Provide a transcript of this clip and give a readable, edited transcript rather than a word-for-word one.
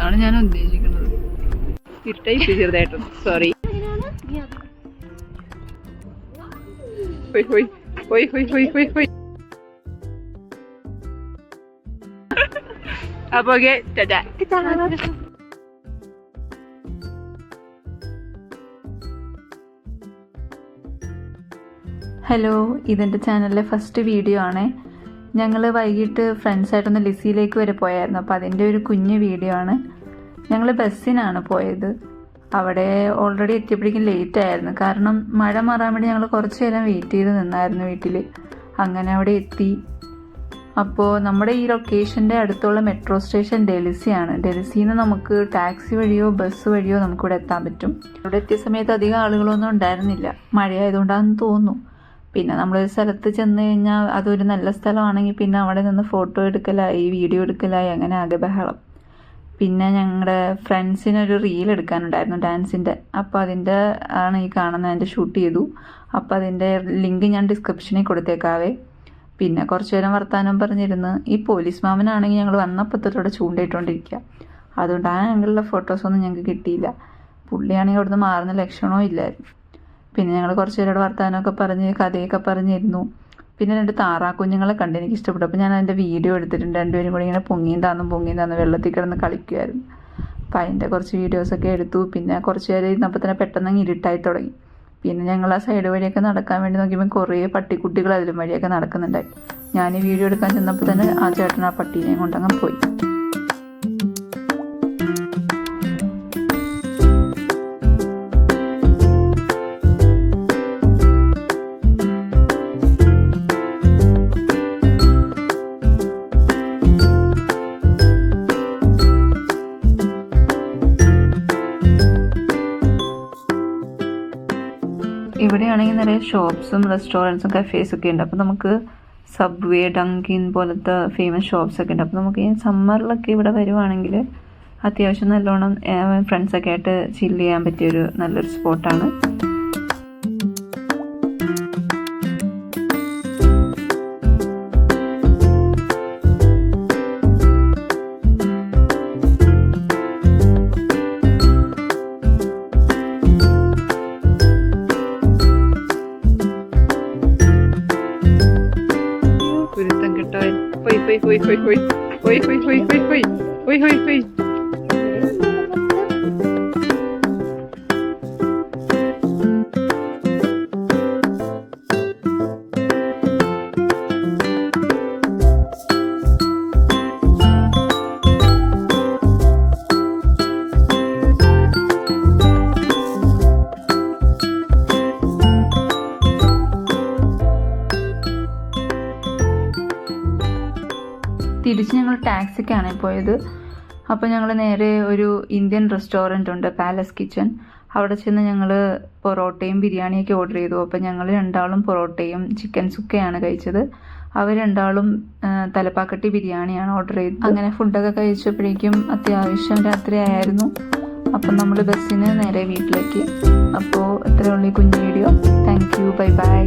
അതാണ് ഞാൻ ഉദ്ദേശിക്കുന്നത്. ഇരുട്ടായി ചെറുതായിട്ടും സോറി. അപ്പൊ ഹലോ, ഇതെൻ്റെ ചാനലിലെ ഫസ്റ്റ് വീഡിയോ ആണ്. ഞങ്ങൾ വൈകിട്ട് ഫ്രണ്ട്സായിട്ടൊന്ന് ലിസിയിലേക്ക് വരെ പോയായിരുന്നു. അപ്പോൾ അതിൻ്റെ ഒരു കുഞ്ഞ് വീഡിയോ ആണ്. ഞങ്ങൾ ബസ്സിനാണ് പോയത്. അവിടെ ഓൾറെഡി എത്തിയപ്പോഴേക്കും ലേറ്റ് ആയിരുന്നു. കാരണം മഴ മാറാൻ വേണ്ടി ഞങ്ങൾ കുറച്ച് നേരം വെയിറ്റ് ചെയ്ത് നിന്നായിരുന്നു വീട്ടിൽ. അങ്ങനെ അവിടെ എത്തി. അപ്പോൾ നമ്മുടെ ഈ ലൊക്കേഷൻ്റെ അടുത്തുള്ള മെട്രോ സ്റ്റേഷൻ ഡെൽസിയാണ്. ഡെൽസിയിൽ നിന്ന് നമുക്ക് ടാക്സി വഴിയോ ബസ് വഴിയോ നമുക്കിവിടെ എത്താൻ പറ്റും. ഇവിടെ എത്തിയ സമയത്ത് അധികം ആളുകളൊന്നും ഉണ്ടായിരുന്നില്ല. മഴയായതുകൊണ്ടാണെന്ന് തോന്നുന്നു. പിന്നെ നമ്മളൊരു സ്ഥലത്ത് ചെന്ന് കഴിഞ്ഞാൽ അതൊരു നല്ല സ്ഥലമാണെങ്കിൽ പിന്നെ അവിടെ നിന്ന് ഫോട്ടോ എടുക്കലായി, വീഡിയോ എടുക്കലായി, അങ്ങനെ ആകെ ബഹളം. പിന്നെ ഞങ്ങളുടെ ഫ്രണ്ട്സിനൊരു റീൽ എടുക്കാനുണ്ടായിരുന്നു ഡാൻസിൻ്റെ. അപ്പോൾ അതിൻ്റെ ആണ് ഈ കാണുന്നത്. അതിൻ്റെ ഷൂട്ട് ചെയ്തു. അപ്പോൾ അതിൻ്റെ ലിങ്ക് ഞാൻ ഡിസ്ക്രിപ്ഷനിൽ കൊടുത്തേക്കാവേ. പിന്നെ കുറച്ച് നേരം വർത്താനം പറഞ്ഞിരുന്ന് ഈ പോലീസ് മാമനാണെങ്കിൽ ഞങ്ങൾ വന്നപ്പോഴത്തോടെ ചൂണ്ടയിട്ടുകൊണ്ടിരിക്കുക. അതുകൊണ്ട് ആ ആംഗിളിലെ ഫോട്ടോസൊന്നും ഞങ്ങൾക്ക് കിട്ടിയില്ല. പുള്ളിയാണെങ്കിൽ അവിടുന്ന് മാറുന്ന ലക്ഷണവും ഇല്ലായിരുന്നു. പിന്നെ ഞങ്ങൾ കുറച്ച് നേരം വർത്താനമൊക്കെ പറഞ്ഞ് കഥയൊക്കെ പറഞ്ഞിരുന്നു. പിന്നെ 2 താറാക്കുഞ്ഞുങ്ങളെ കണ്ട് എനിക്ക് ഇഷ്ടപ്പെട്ടു. അപ്പോൾ ഞാൻ അതിൻ്റെ വീഡിയോ എടുത്തിട്ടുണ്ട്. രണ്ടുപേരും കൂടി ഇങ്ങനെ പൊങ്ങിയും താന്നും വെള്ളത്തിൽ കിടന്ന് കളിക്കുമായിരുന്നു. അപ്പോൾ അതിൻ്റെ കുറച്ച് വീഡിയോസൊക്കെ എടുത്തു. പിന്നെ കുറച്ച് നേരം ഇരുന്നപ്പോൾ തന്നെ പെട്ടെന്ന് ഇരുട്ടായി തുടങ്ങി. പിന്നെ ഞങ്ങൾ ആ സൈഡ് വഴിയൊക്കെ നടക്കാൻ വേണ്ടി നോക്കിയപ്പോൾ കുറേ പട്ടിക്കുട്ടികൾ അതിലും വഴിയൊക്കെ നടക്കുന്നുണ്ടായി. ഞാൻ ഈ വീഡിയോ എടുക്കാൻ ചെന്നപ്പോൾ തന്നെ ആ ചേട്ടൻ ആ പട്ടീനെയും കൊണ്ടങ്ങ് പോയി. ഇവിടെയാണെങ്കിൽ നിറയെ ഷോപ്സും റെസ്റ്റോറൻറ്റ്സും കഫേസൊക്കെ ഉണ്ട്. അപ്പോൾ നമുക്ക് സബ്വേ, ഡങ്കിൻ പോലത്തെ ഫേമസ് ഷോപ്സൊക്കെ ഉണ്ട്. അപ്പോൾ നമുക്ക് ഈ സമ്മറിലൊക്കെ ഇവിടെ വരുവാണെങ്കിൽ അത്യാവശ്യം നല്ലോണം ഫ്രണ്ട്സൊക്കെ ആയിട്ട് ചില്ല് ചെയ്യാൻ പറ്റിയൊരു നല്ലൊരു സ്പോട്ടാണ്. തിരിച്ച് ഞങ്ങൾ ടാക്സിക്കാണ് പോയത്. അപ്പോൾ ഞങ്ങൾ നേരെ ഒരു ഇന്ത്യൻ റെസ്റ്റോറൻ്റ് ഉണ്ട്, പാലസ് കിച്ചൺ. അവിടെ ചെന്ന് ഞങ്ങൾ പൊറോട്ടയും ബിരിയാണിയൊക്കെ ഓർഡർ ചെയ്തു. അപ്പോൾ ഞങ്ങൾ രണ്ടാളും പൊറോട്ടയും ചിക്കൻ സുക്കയാണ് കഴിച്ചത്. അവർ രണ്ടാളും തലപ്പാക്കട്ടി ബിരിയാണിയാണ് ഓർഡർ ചെയ്തത്. അങ്ങനെ ഫുഡൊക്കെ കഴിച്ചപ്പോഴേക്കും അത്യാവശ്യം രാത്രി ആയിരുന്നു. അപ്പം നമ്മൾ ബസ്സിന് നേരെ വീട്ടിലേക്ക്. അപ്പോൾ ഇത്രയുള്ള ഈ കുഞ്ഞു video. Thank you, bye bye.